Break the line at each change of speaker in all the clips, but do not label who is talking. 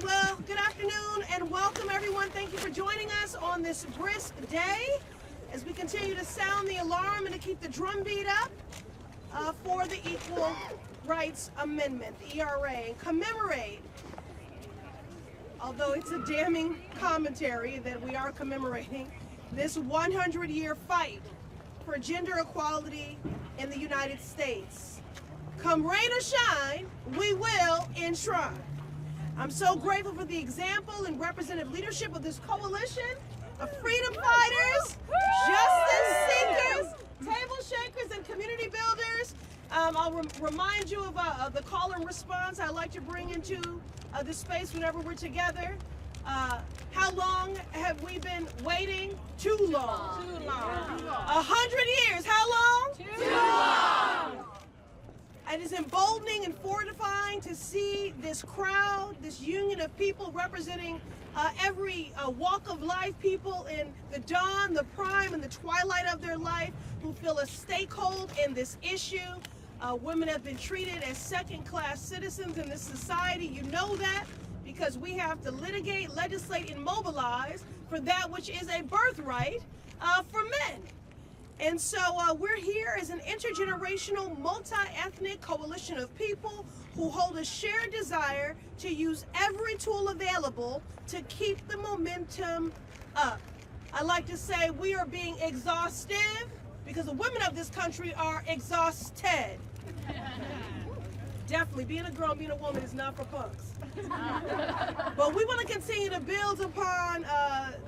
right, well, good afternoon and welcome everyone. Thank you for joining us on this brisk day as we continue to sound the alarm and to keep the drumbeat up for the Equal Rights Amendment, the ERA, and commemorate, although it's a damning commentary that we are commemorating, this 100-year fight for gender equality in the United States. Come rain or shine, we will enshrine. I'm so grateful for the example and representative leadership of this coalition of freedom fighters, justice seekers, table shakers, and community builders. I'll remind you of the call and response I like to bring into this space whenever we're together. How long have we been waiting? Too long. Too long. 100 years. How long? Too long. It is emboldening and fortifying to see this crowd, this union of people representing every walk of life, people in the dawn, the prime, and the twilight of their life who feel a stakehold in this issue. Women have been treated as second-class citizens in this society. You know that because we have to litigate, legislate, and mobilize for that which is a birthright for men. And so we're here as an intergenerational, multi-ethnic coalition of people who hold a shared desire to use every tool available to keep the momentum up. I like to say we are being exhaustive because the women of this country are exhausted. Definitely, being a girl and being a woman is not for punks. But we want to continue to build upon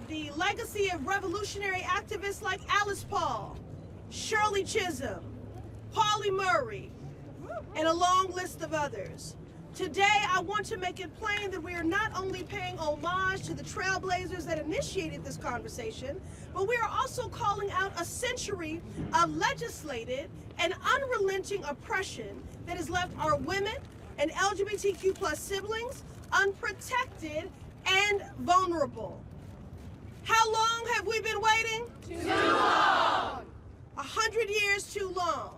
the legacy of revolutionary activists like Alice Paul, Shirley Chisholm, Pauli Murray, and a long list of others. Today, I want to make it plain that we are not only paying homage to the trailblazers that initiated this conversation, but we are also calling out a century of legislated and unrelenting oppression that has left our women and LGBTQ plus siblings unprotected and vulnerable. How long have we been waiting? Too long. 100 years too long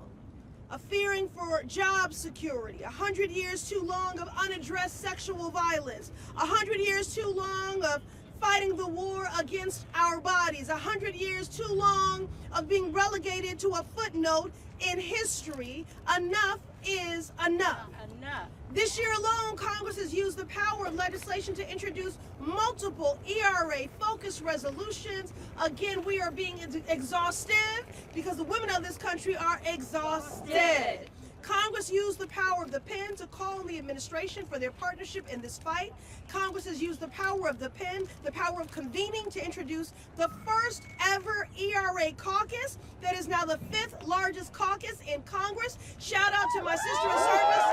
of fearing for job security, 100 years too long of unaddressed sexual violence, 100 years too long of fighting the war against our bodies, 100 years too long of being relegated to a footnote in history. Enough is enough. Enough. This year alone, Congress has used the power of legislation to introduce multiple ERA-focused resolutions. Again, we are being exhaustive because the women of this country are exhausted. Congress used the power of the pen to call on the administration for their partnership in this fight. Congress has used the power of the pen, the power of convening to introduce the first ever ERA caucus that is now the 5th largest caucus in Congress. Shout out to my sister in service,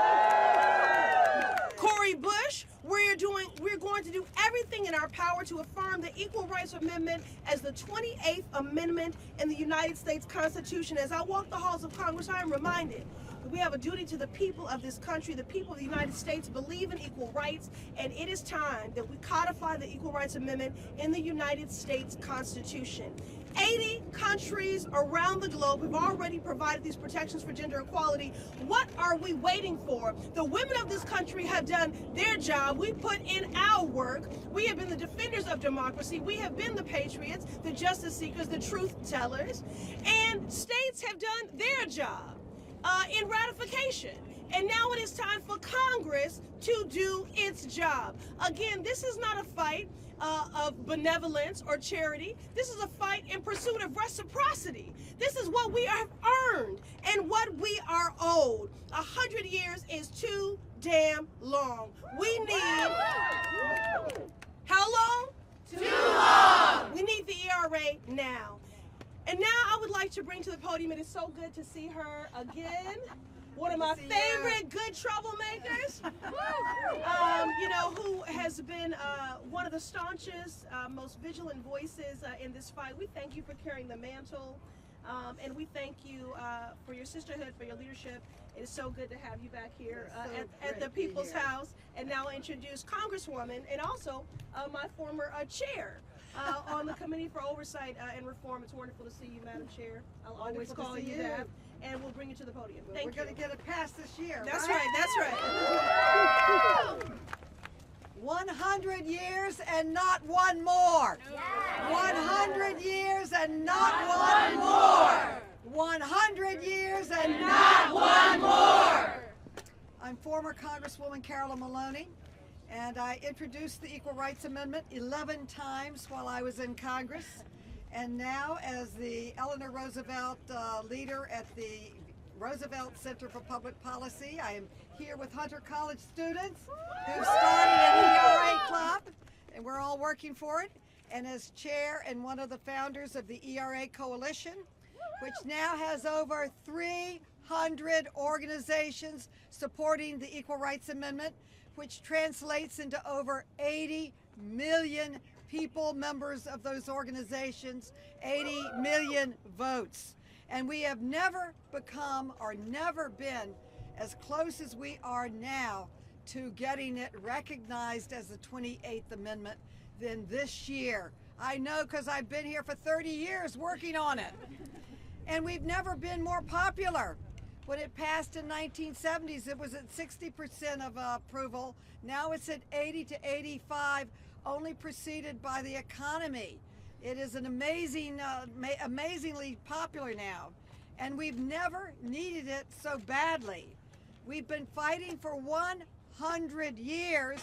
Cori Bush. We're going to do everything in our power to affirm the Equal Rights Amendment as the 28th Amendment in the United States Constitution. As I walk the halls of Congress, I am reminded that we have a duty to the people of this country. The people of the United States believe in equal rights, and it is time that we codify the Equal Rights Amendment in the United States Constitution. 80 countries around the globe have already provided these protections for gender equality. What are we waiting for? The women of this country have done their job. We put in our work. We have been the defenders of democracy. We have been the patriots, the justice seekers, the truth tellers. And states have done their job in ratification. And now it is time for Congress to do its job. Again, this is not a fight of benevolence or charity. This is a fight in pursuit of reciprocity. This is what we have earned and what we are owed. 100 years is too damn long. We need, how long? Too long. We need the ERA now. And now I would like to bring to the podium, it is so good to see her again. One of my favorite good troublemakers, you know, who has been one of the staunchest, most vigilant voices in this fight. We thank you for carrying the mantle, and we thank you for your sisterhood, for your leadership. It is so good to have you back here at the People's House. And now I introduce Congresswoman and also my former chair on the Committee for Oversight and Reform. It's wonderful to see you, Madam Chair. I'll always call you that. And we'll bring you to the podium. Thank you.
We're going to get it passed this year.
That's right. That's right.
100 years and not one more. 100 years and not one more. 100 years and not one more. I'm former Congresswoman Carolyn Maloney, and I introduced the Equal Rights Amendment 11 times while I was in Congress. And now, as the Eleanor Roosevelt leader at the Roosevelt Center for Public Policy, I am here with Hunter College students who started an ERA club, and we're all working for it. And as chair and one of the founders of the ERA Coalition, which now has over 300 organizations supporting the Equal Rights Amendment, which translates into over 80 million people, members of those organizations, 80 million votes. And we have never become or never been as close as we are now to getting it recognized as the 28th Amendment than this year. I know because I've been here for 30 years working on it. And we've never been more popular. When it passed in 1970s, it was at 60% of approval. Now it's at 80 to 85, only preceded by the economy. It is an amazingly popular now, and we've never needed it so badly. We've been fighting for 100 years,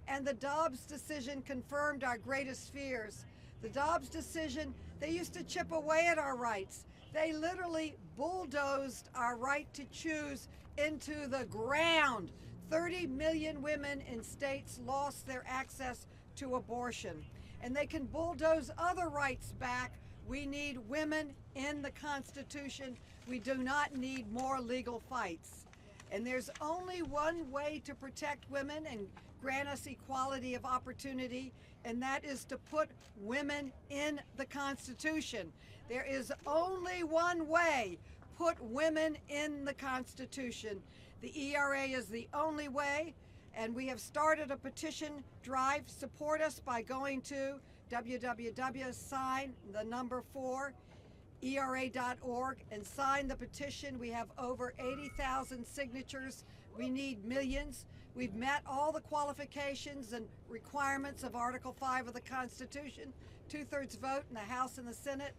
and the Dobbs decision confirmed our greatest fears. The Dobbs decision, they used to chip away at our rights. They literally bulldozed our right to choose into the ground. 30 million women in states lost their access to abortion. And they can bulldoze other rights back. We need women in the Constitution. We do not need more legal fights. And there's only one way to protect women and grant us equality of opportunity, and that is to put women in the Constitution. There is only one way: put women in the Constitution. The ERA is the only way, and we have started a petition drive. Support us by going to www.sign4era.org and sign the petition. We have over 80,000 signatures. We need millions. We've met all the qualifications and requirements of Article 5 of the Constitution. 2/3 vote in the House and the Senate.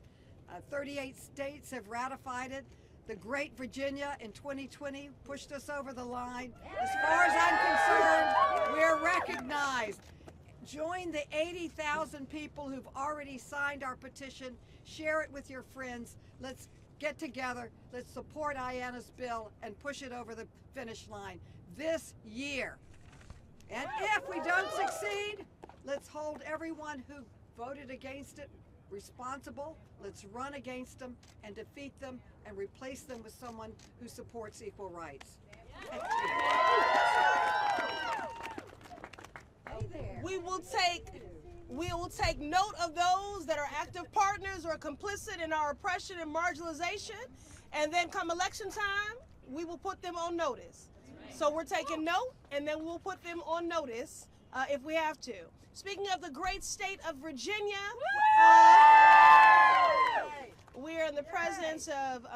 38 states have ratified it. The great Virginia in 2020 pushed us over the line. As far as I'm concerned, we're recognized. Join the 80,000 people who've already signed our petition. Share it with your friends. Let's get together. Let's support Ayanna's bill and push it over the finish line this year. And if we don't succeed, let's hold everyone who voted against it responsible. Let's run against them and defeat them and replace them with someone who supports equal rights. Thank you. Hey there.
We will take note of those that are active partners or complicit in our oppression and marginalization, and then come election time, we will put them on notice. So we're taking note, and then we'll put them on notice if we have to. Speaking of the great state of Virginia, we are in the presence of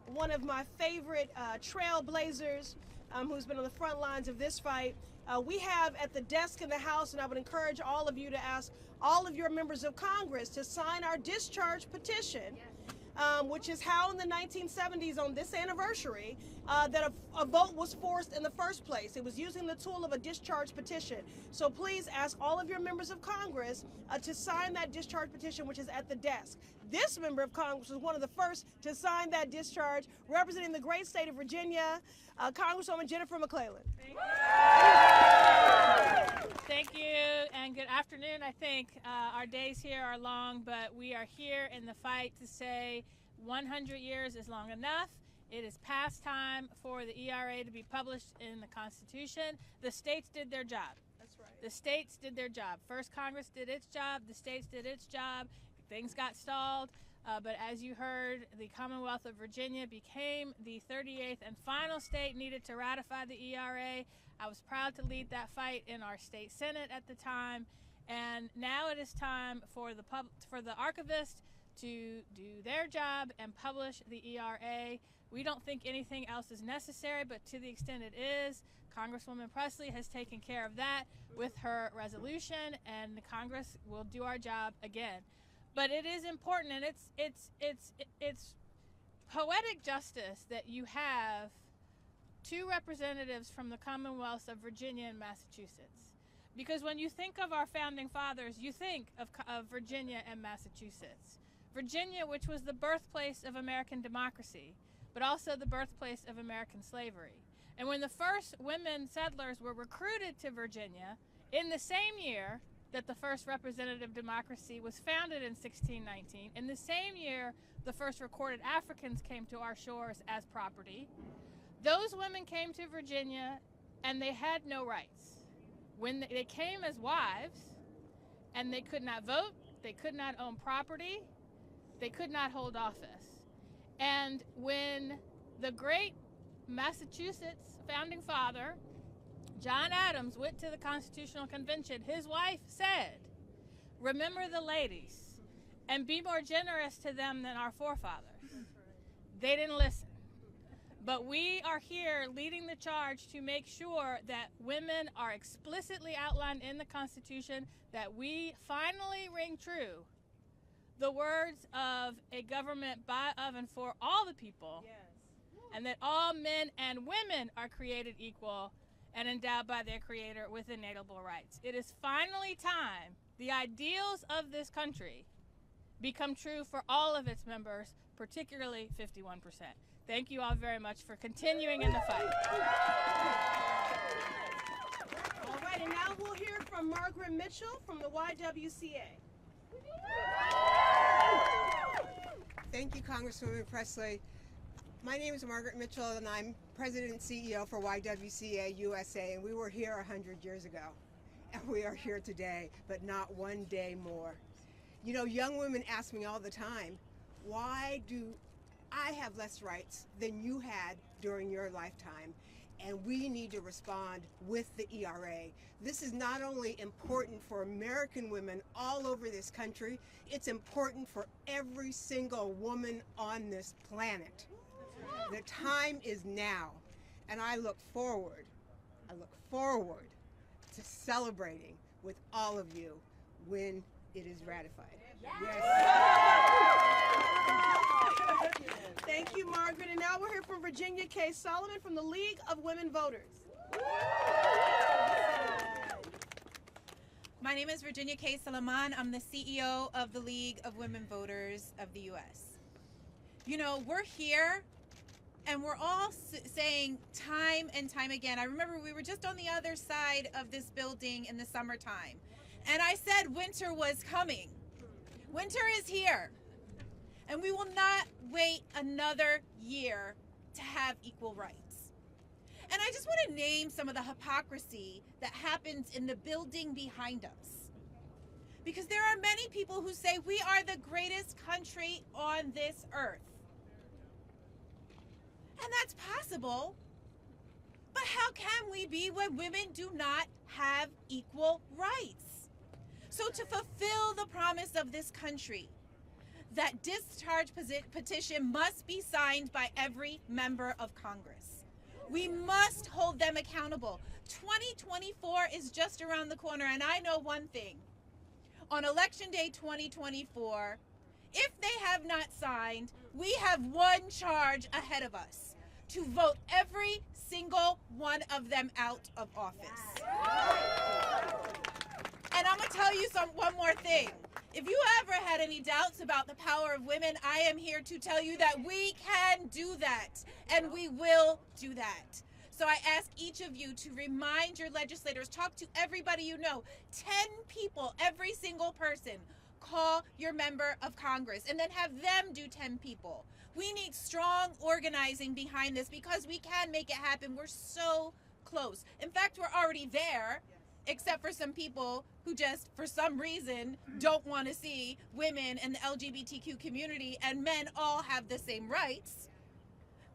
one of my favorite trailblazers who's been on the front lines of this fight. We have at the desk in the House, and I would encourage all of you to ask all of your members of Congress to sign our discharge petition, which is how in the 1970s on this anniversary that a vote was forced in the first place. It was using the tool of a discharge petition. So please ask all of your members of Congress to sign that discharge petition, which is at the desk. This member of Congress was one of the first to sign that discharge, representing the great state of Virginia, Congresswoman Jennifer McClellan.
Thank you, and good afternoon. I think our days here are long, but we are here in the fight to say 100 years is long enough. It is past time for the ERA to be published in the Constitution. The states did their job.
That's right.
The states did their job. First Congress did its job. The states did its job. Things got stalled. But as you heard, the Commonwealth of Virginia became the 38th and final state needed to ratify the ERA. I was proud to lead that fight in our state Senate at the time. And now it is time for the archivist to do their job and publish the ERA. We don't think anything else is necessary, but to the extent it is, Congresswoman Pressley has taken care of that with her resolution, and the Congress will do our job again. But it is important, and it's poetic justice that you have two representatives from the Commonwealths of Virginia and Massachusetts. Because when you think of our founding fathers, you think of Virginia and Massachusetts. Virginia, which was the birthplace of American democracy, but also the birthplace of American slavery. And when the first women settlers were recruited to Virginia, in the same year that the first representative democracy was founded in 1619, in the same year the first recorded Africans came to our shores as property, those women came to Virginia and they had no rights. When they came as wives, and they could not vote, they could not own property, they could not hold office. And when the great Massachusetts founding father, John Adams, went to the Constitutional Convention, his wife said, "Remember the ladies and be more generous to them than our forefathers." They didn't listen. But we are here leading the charge to make sure that women are explicitly outlined in the Constitution, that we finally ring true the words of a government by, of, and for all the people, and that all men and women are created equal and endowed by their Creator with inalienable rights. It is finally time the ideals of this country become true for all of its members, particularly 51%. Thank you all very much for continuing in the fight.
All right, and now we'll hear from Margaret Mitchell from the YWCA.
Thank you, Congresswoman Pressley. My name is Margaret Mitchell, and I'm President and CEO for YWCA USA, and we were here 100 years ago. And we are here today, but not one day more. You know, young women ask me all the time, why do I have less rights than you had during your lifetime? And we need to respond with the ERA. This is not only important for American women all over this country, it's important for every single woman on this planet. The time is now, and I look forward to celebrating with all of you when it is ratified. Yes.
Thank you, Margaret. And now we'll hear from Virginia K. Solomon from the League of Women Voters.
My name is Virginia K. Solomon. I'm the CEO of the League of Women Voters of the U.S. You know, we're here and we're all saying time and time again. I remember we were just on the other side of this building in the summertime, and I said winter was coming. Winter is here, and we will not wait another year to have equal rights. And I just want to name some of the hypocrisy that happens in the building behind us. Because there are many people who say we are the greatest country on this earth. And that's possible. But how can we be when women do not have equal rights? So to fulfill the promise of this country, that discharge petition must be signed by every member of Congress. We must hold them accountable. 2024 is just around the corner, and I know one thing. On Election Day 2024, if they have not signed, we have one charge ahead of us: to vote every single one of them out of office. And I'm going to tell you one more thing. If you ever had any doubts about the power of women, I am here to tell you that we can do that, and we will do that. So I ask each of you to remind your legislators, talk to everybody you know, 10 people, every single person. Call your member of Congress and then have them do 10 people. We need strong organizing behind this because we can make it happen. We're so close. In fact, we're already there, except for some people who just, for some reason, don't want to see women and the LGBTQ community and men all have the same rights.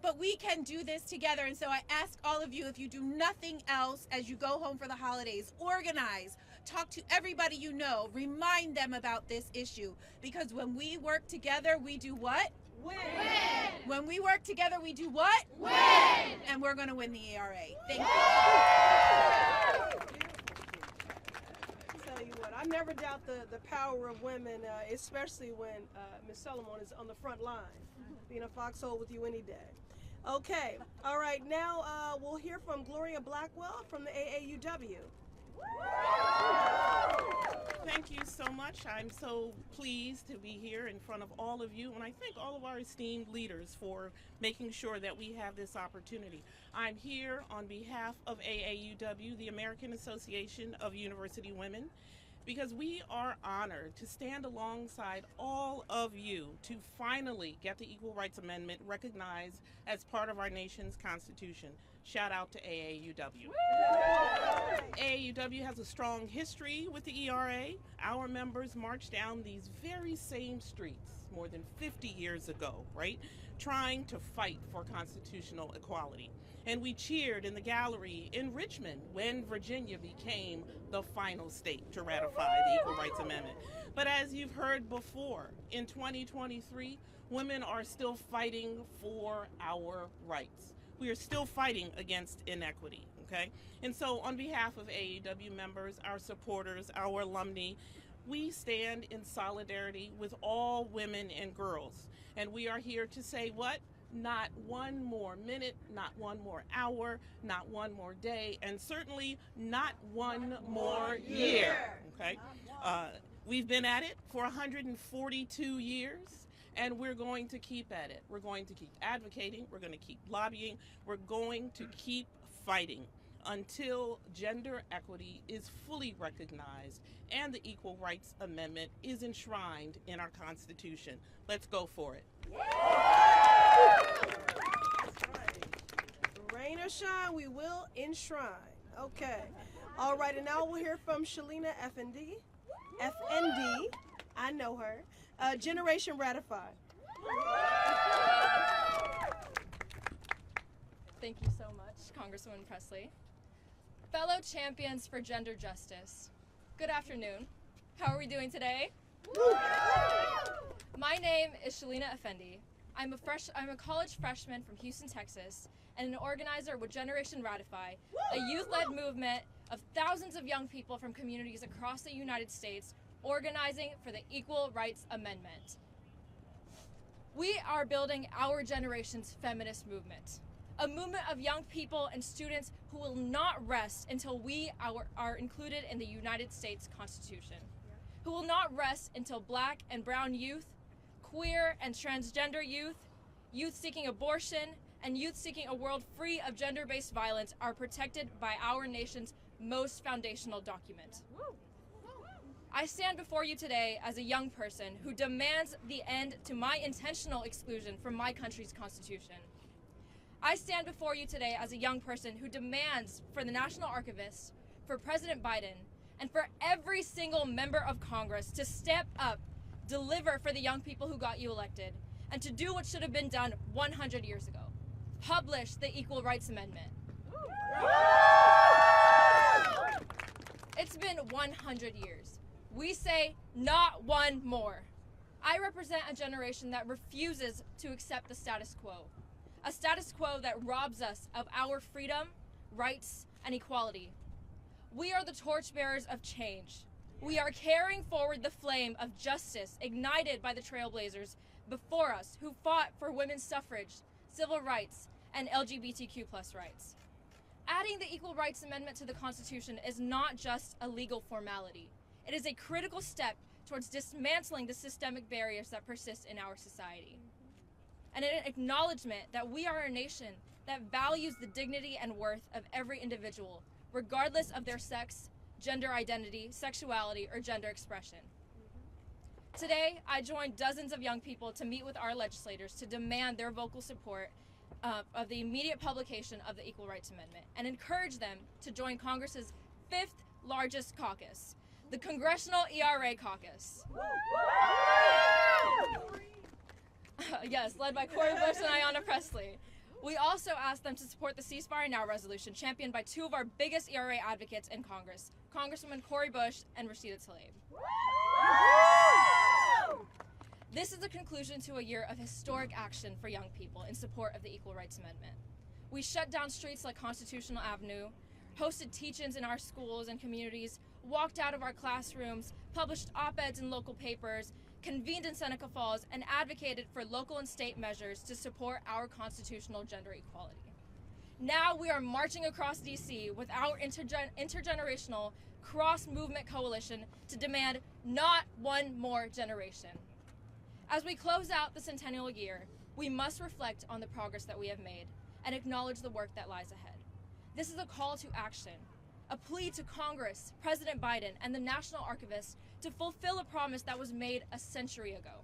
But we can do this together, and so I ask all of you, if you do nothing else as you go home for the holidays, organize. talk to everybody you know, remind them about this issue. Because when we work together, we do what?
Win.
When we work together, we do what?
Win.
And we're going to win the ERA. Thank you.
Tell you what, I never doubt the power of women, especially when Ms. Solomon is on the front line. Being a foxhole with you any day. Okay, all right, now we'll hear from Gloria Blackwell from the AAUW.
Thank you so much. I'm so pleased to be here in front of all of you, and I thank all of our esteemed leaders for making sure that we have this opportunity. I'm here on behalf of AAUW, the American Association of University Women, because we are honored to stand alongside all of you to finally get the Equal Rights Amendment recognized as part of our nation's Constitution. Shout out to AAUW. AAUW has a strong history with the ERA. Our members marched down these very same streets more than 50 years ago, right? Trying to fight for constitutional equality. And we cheered in the gallery in Richmond when Virginia became the final state to ratify the Equal Rights Amendment. But as you've heard before, in 2023, women are still fighting for our rights. We are still fighting against inequity, okay? And so on behalf of AAUW members, our supporters, our alumni, we stand in solidarity with all women and girls. And we are here to say what? Not one more minute, not one more hour, not one more day, and certainly not one more year, okay? We've been at it for 142 years. And we're going to keep at it. We're going to keep advocating. We're going to keep lobbying. We're going to keep fighting until gender equity is fully recognized and the Equal Rights Amendment is enshrined in our Constitution. Let's go for it.
Rain or shine, we will enshrine. Okay. All right, and now we'll hear from Shalina FND. FND, I know her. Generation Ratified.
Thank you so much, Congresswoman Pressley. Fellow champions for gender justice, good afternoon. How are we doing today? My name is Shalina Effendi. I'm a college freshman from Houston, Texas, and an organizer with Generation Ratify, a youth-led movement of thousands of young people from communities across the United States organizing for the Equal Rights Amendment. We are building our generation's feminist movement, a movement of young people and students who will not rest until we are included in the United States Constitution, who will not rest until Black and brown youth, queer and transgender youth, youth seeking abortion, and youth seeking a world free of gender-based violence are protected by our nation's most foundational document. I stand before you today as a young person who demands the end to my intentional exclusion from my country's constitution. I stand before you today as a young person who demands for the National Archivist, for President Biden, and for every single member of Congress to step up, deliver for the young people who got you elected, and to do what should have been done 100 years ago. Publish the Equal Rights Amendment. It's been 100 years. We say, not one more. I represent a generation that refuses to accept the status quo. A status quo that robs us of our freedom, rights, and equality. We are the torchbearers of change. We are carrying forward the flame of justice ignited by the trailblazers before us who fought for women's suffrage, civil rights, and LGBTQ+ rights. Adding the Equal Rights Amendment to the Constitution is not just a legal formality. It is a critical step towards dismantling the systemic barriers that persist in our society. And an acknowledgement that we are a nation that values the dignity and worth of every individual, regardless of their sex, gender identity, sexuality, or gender expression. Today, I joined dozens of young people to meet with our legislators to demand their vocal support of the immediate publication of the Equal Rights Amendment and encourage them to join Congress's 5th largest caucus, the Congressional ERA Caucus. Yes, led by Cori Bush and Ayanna Pressley. We also asked them to support the Ceasefire Now resolution championed by two of our biggest ERA advocates in Congress, Congresswoman Cori Bush and Rashida Tlaib. This is the conclusion to a year of historic action for young people in support of the Equal Rights Amendment. We shut down streets like Constitutional Avenue, hosted teach-ins in our schools and communities, walked out of our classrooms, published op-eds in local papers, convened in Seneca Falls, and advocated for local and state measures to support our constitutional gender equality. Now we are marching across DC with our intergenerational cross-movement coalition to demand not one more generation. As we close out the centennial year, we must reflect on the progress that we have made and acknowledge the work that lies ahead. This is a call to action, a plea to Congress, President Biden, and the National Archivist to fulfill a promise that was made a century ago.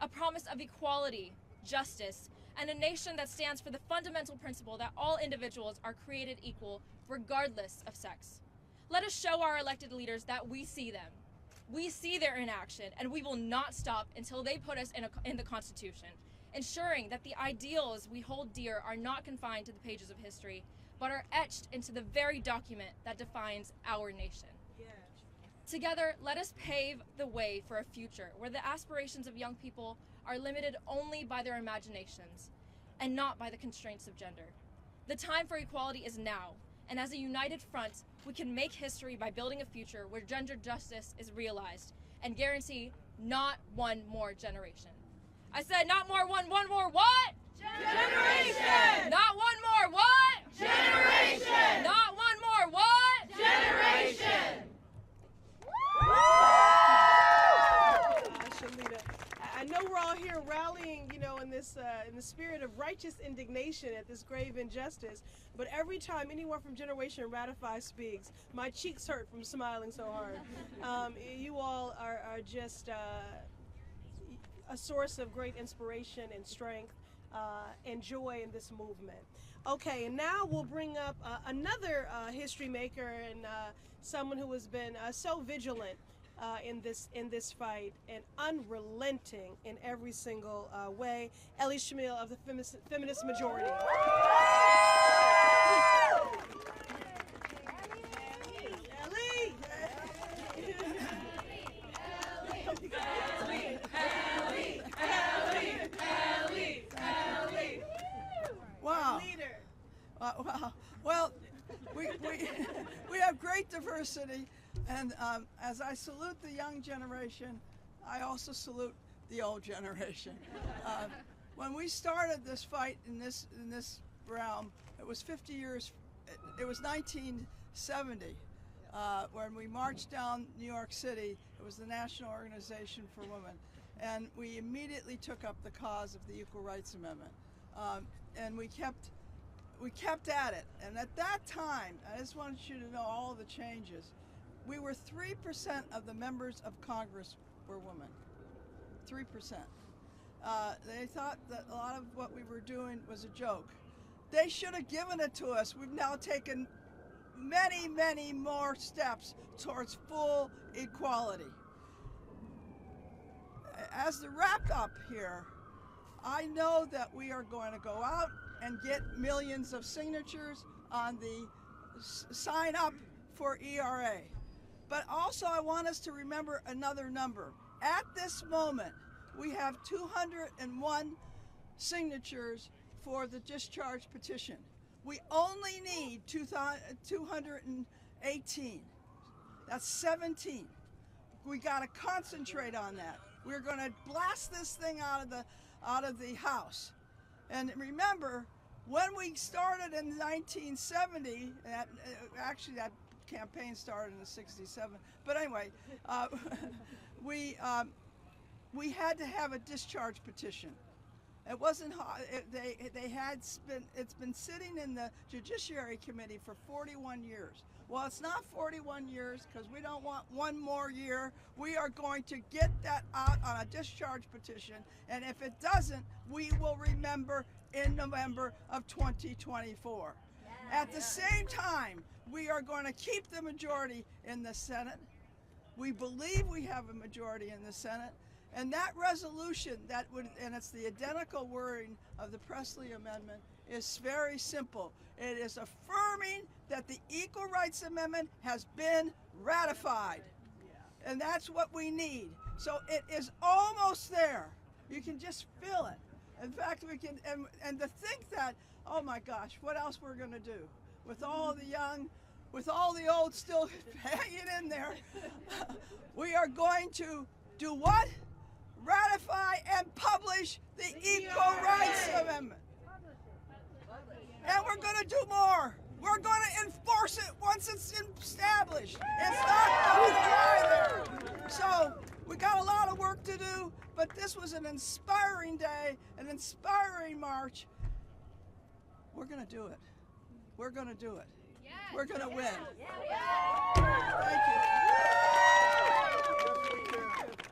A promise of equality, justice, and a nation that stands for the fundamental principle that all individuals are created equal regardless of sex. Let us show our elected leaders that we see them. We see their inaction, and we will not stop until they put us in the Constitution, ensuring that the ideals we hold dear are not confined to the pages of history, but are etched into the very document that defines our nation. Yeah. Together, let us pave the way for a future where the aspirations of young people are limited only by their imaginations and not by the constraints of gender. The time for equality is now, and as a united front, we can make history by building a future where gender justice is realized and guarantee not one more generation. I said not more one more what?
Generation!
Not one more what?
Generation!
Not one more what?
Generation! Shalita, I know we're all here rallying, in the spirit of righteous indignation at this grave injustice, but every time anyone from Generation Ratify speaks, my cheeks hurt from smiling so hard. You all are just a source of great inspiration and strength and joy in this movement. Okay, and now we'll bring up another history maker and someone who has been so vigilant in this fight and unrelenting in every single way. Ellie Shamil of the Feminist Majority. Ellie!
Wow.
Leader.
Wow. Well, we have great diversity, and as I salute the young generation, I also salute the old generation. When we started this fight in this realm, it was 50 years. It was 1970 when we marched down New York City. It was the National Organization for Women, and we immediately took up the cause of the Equal Rights Amendment, and we kept at it. And at that time, I just want you to know all the changes. We were 3% of the members of Congress were women. 3%. They thought that a lot of what we were doing was a joke. They should have given it to us. We've now taken many, many more steps towards full equality. As the wrap up here, I know that we are going to go out and get millions of signatures on the sign up for ERA. But also I want us to remember another number. At this moment, we have 201 signatures for the discharge petition. We only need 218. That's 17. We got to concentrate on that. We're going to blast this thing out of the House. And remember, when we started in 1970, actually that campaign started in '67. But anyway, we had to have a discharge petition. It wasn't. It's been sitting in the Judiciary Committee for 41 years. Well, it's not 41 years because we don't want one more year. We are going to get that out on a discharge petition, and if it doesn't, we will remember in November of 2024. At the same time, we are going to keep the majority in the Senate. We believe we have a majority in the Senate, and that resolution and it's the identical wording of the Pressley Amendment, is very simple. It is affirming that the Equal Rights Amendment has been ratified. And that's what we need. So it is almost there. You can just feel it. In fact, we can, and to think that, oh my gosh, what else we're going to do? With all the young, with all the old still hanging in there, we are going to do what? Ratify and publish the Equal Rights Amendment. And we're going to do more. We're going to enforce it once it's established. It's not going to dry there. So we got a lot of work to do, but this was an inspiring day, an inspiring march. We're going to do it. We're going to do it. Yes. We're going to win. Yes. Thank you.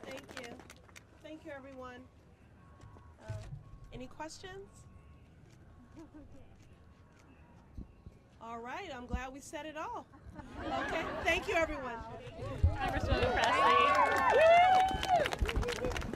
Thank you. Thank you, everyone. Any questions? All right, I'm glad we said it all. Okay, thank you, everyone.
Congresswoman Pressley.